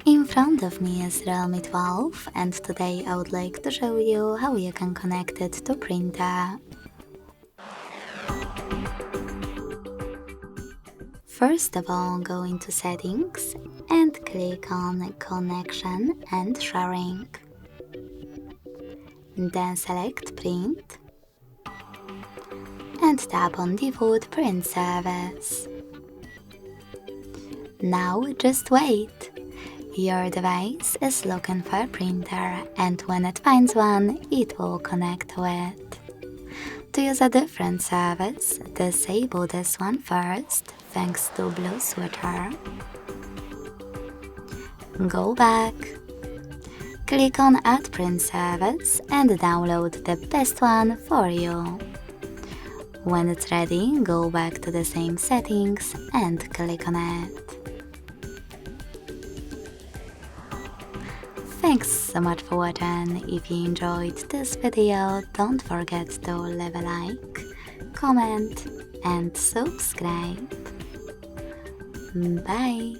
In front of me is Realme 12 and today I would like to show you how you can connect it to printer. First of all, go into settings and click on connection and sharing. Then select print and tap on default print service. Now just wait. Your device is looking for a printer and when it finds one, it will connect to it. To use a different service, disable this one first thanks to blue switcher. Go back. Click on Add Print Service and download the best one for you. When it's ready, go back to the same settings and click on it. Thanks so much for watching. If you enjoyed this video, don't forget to leave a like, comment and subscribe. Bye!